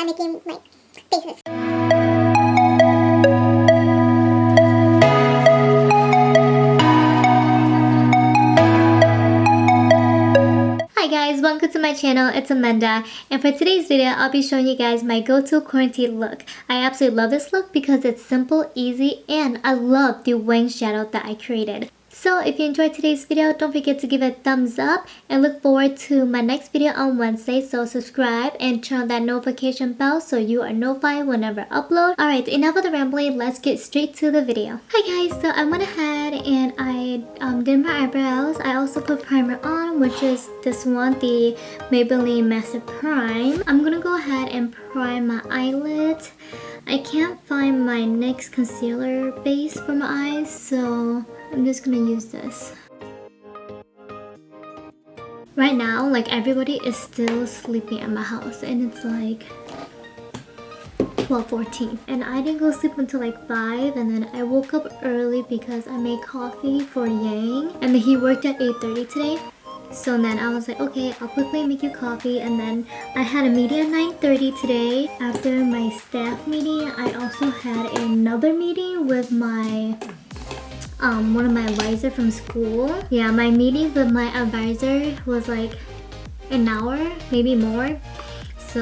by making like faces. Hi guys, welcome to my channel. It's Amanda, and for today's video I'll be showing you guys my go-to quarantine look. I absolutely love this look because it's simple, easy, and I love the wing shadow that I created. So if you enjoyed today's video, don't forget to give it a thumbs up and look forward to my next video on Wednesday. So subscribe and turn on that notification bell so you are notified whenever I upload. Alright, enough of the rambling, let's get straight to the video. Hi guys, so I went ahead and I did my eyebrows. I also put primer on, which is this one, the Maybelline Master Prime. I'm gonna go ahead and prime my eyelid. I can't find my NYX concealer base for my eyes, so I'm just gonna use this. Right now, like everybody is still sleeping at my house and it's like 12:14. And I didn't go sleep until like 5, and then I woke up early because I made coffee for Yang, and then he worked at 8:30 today. So then I was like, okay, I'll quickly make you coffee, and then I had a meeting at 9:30 today. After my staff meeting, I also had another meeting with my one of my advisor from school. Yeah, my meeting with my advisor was like an hour, maybe more. So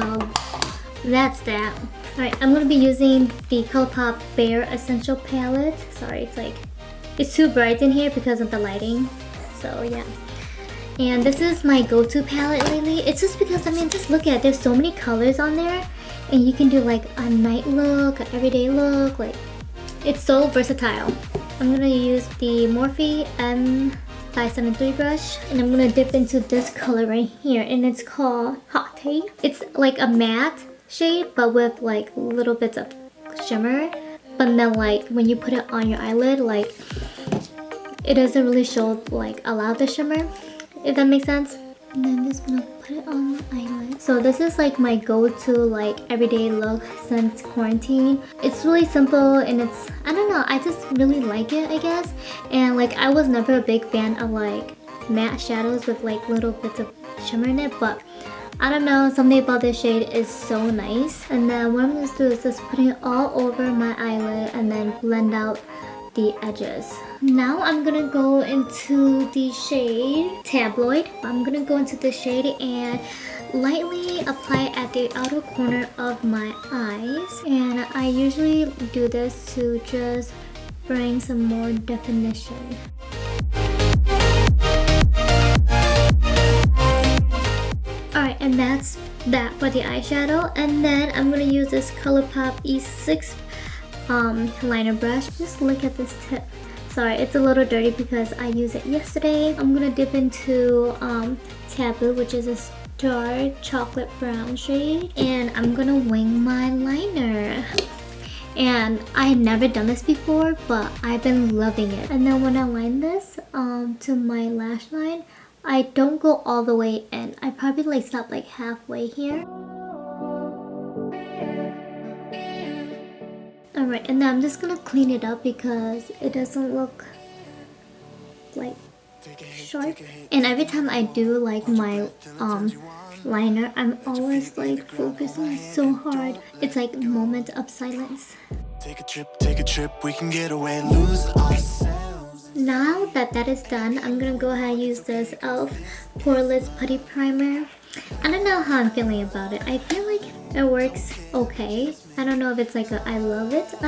that's that. Alright, I'm gonna be using the ColourPop Bare Essential palette. Sorry, it's too bright in here because of the lighting. So yeah. And this is my go-to palette lately. It's just because, I mean, just look at it. There's so many colors on there. And you can do like a night look, an everyday look. Like, it's so versatile. I'm gonna use the Morphe M573 brush. And I'm gonna dip into this color right here. And it's called Hot Tea. It's like a matte shade, but with like little bits of shimmer. But then like, when you put it on your eyelid, like, it doesn't really show like a lot of the shimmer, if that makes sense. And then I'm just gonna put it on my eyelid. So this is like my go-to like everyday look since quarantine. It's really simple and it's, I don't know, I just really like it, I guess. And like, I was never a big fan of like matte shadows with like little bits of shimmer in it, but I don't know, something about this shade is so nice. And then what I'm going to do is just putting it all over my eyelid and then blend out the edges. Now I'm gonna go into the shade Tabloid. I'm gonna go into the shade and lightly apply it at the outer corner of my eyes. And I usually do this to just bring some more definition. Alright, and that's that for the eyeshadow. And then I'm gonna use this ColourPop E6 liner brush. Just look at this tip. Sorry, it's a little dirty because I used it yesterday. I'm gonna dip into Taboo, which is a dark chocolate brown shade, and I'm gonna wing my liner. And I had never done this before, but I've been loving it. And then when I line this to my lash line, I don't go all the way in. I probably like stop like halfway here. Alright, and then I'm just gonna clean it up because it doesn't look like sharp. And every time I do like my liner, I'm always like focusing so hard. It's like a moment of silence. Take a trip, we can get away, lose ourselves. Now that that is done, I'm gonna go ahead and use this e.l.f. Poreless Putty Primer. I don't know how I'm feeling about it. I feel like it works okay. I don't know if it's like a I love it, but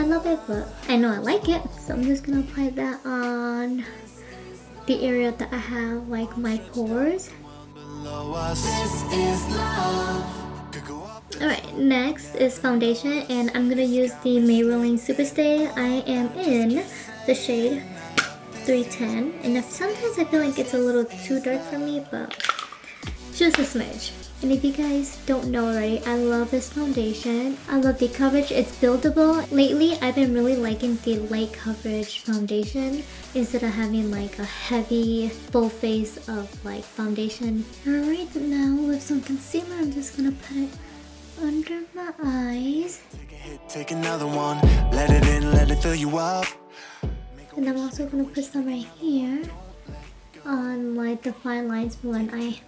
I know I like it. So I'm just gonna apply that on the area that I have like my pores. Alright, next is foundation, and I'm gonna use the Maybelline Superstay. I am in the shade 310, and sometimes I feel like it's a little too dark for me, but just a smidge. And if you guys don't know already, I love this foundation. I love the coverage, it's buildable. Lately, I've been really liking the light coverage foundation instead of having like a heavy full face of like foundation. Alright, now with some concealer, I'm just gonna put it under my eyes. Take a hit, take another one, let it in, let it fill you up. And I'm also gonna put some right here on like the fine lines when I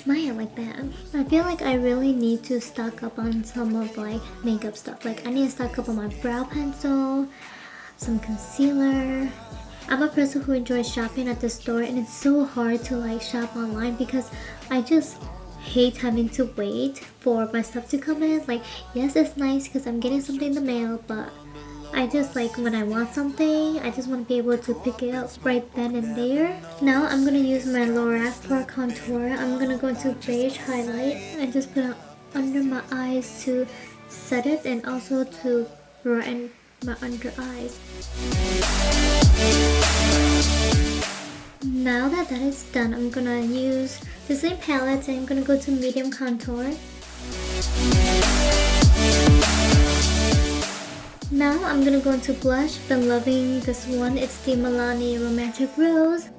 smile like that. I feel like I really need to stock up on some of like makeup stuff. Like I need to stock up on my brow pencil, some concealer. I'm a person who enjoys shopping at the store, and it's so hard to like shop online because I just hate having to wait for my stuff to come in. Like, yes, it's nice because I'm getting something in the mail, but I just like when I want something, I just want to be able to pick it up right then and there. Now I'm gonna use my Lorac for contour. I'm gonna go into beige highlight and just put it under my eyes to set it and also to brighten my under eyes. Now that that is done, I'm gonna use the same palette and I'm gonna go to medium contour. Now I'm gonna go into blush. Been loving this one. It's the Milani Romantic Rose.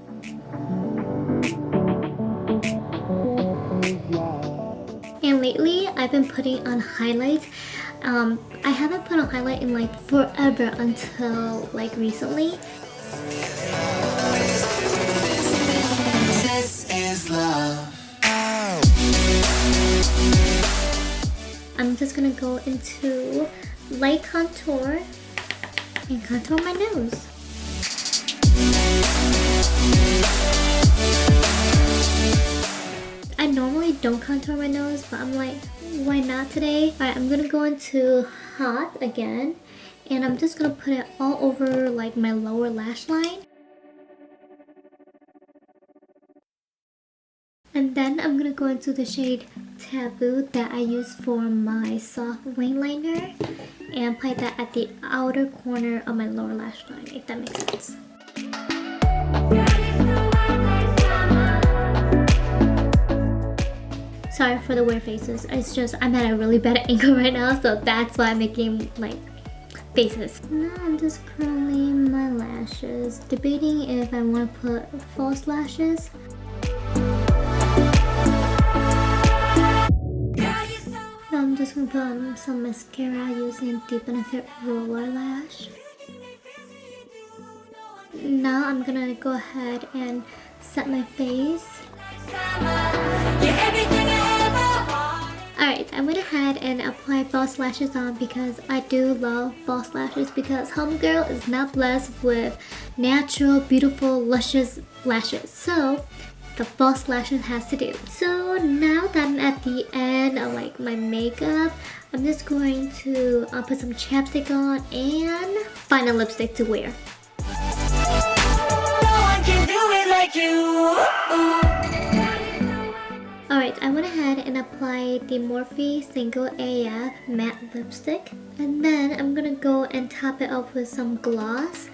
And lately, I've been putting on highlight. I haven't put on highlight in like forever until like recently. This is love. I'm just gonna go into light contour and contour my nose. I normally don't contour my nose, but I'm like, why not today? Alright, I'm gonna go into hot again, and I'm just gonna put it all over like my lower lash line. And then I'm gonna go into the shade Taboo that I use for my soft wing liner and apply that at the outer corner of my lower lash line, if that makes sense. Sorry for the weird faces. It's just I'm at a really bad angle right now, so that's why I'm making like faces. Now I'm just curling my lashes, debating if I want to put false lashes. I'm just gonna put on some mascara using the Benefit Roller Lash. Now I'm gonna go ahead and set my face. Alright, I went ahead and applied false lashes on because I do love false lashes because homegirl is not blessed with natural, beautiful, luscious lashes. So the false lashes has to do. So now that I'm at the end of like my makeup, I'm just going to put some chapstick on and find a lipstick to wear. No one can do it like you. Alright, I went ahead and applied the Morphe Single AF matte lipstick. And then I'm gonna go and top it off with some gloss.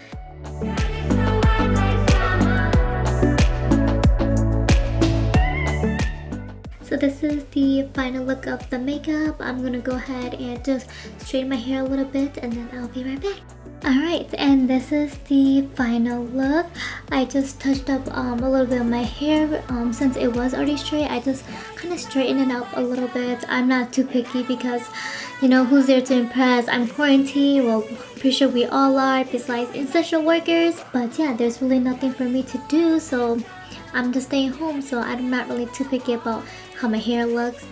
So this is the final look of the makeup. I'm gonna go ahead and just straighten my hair a little bit and then I'll be right back. Alright, and this is the final look. I just touched up a little bit of my hair. Since it was already straight, I just kind of straightened it up a little bit. I'm not too picky because, you know, who's there to impress? I'm quarantined. Well, pretty sure we all are, besides essential workers. But yeah, there's really nothing for me to do, so I'm just staying home. So I'm not really too picky about how my hair looks.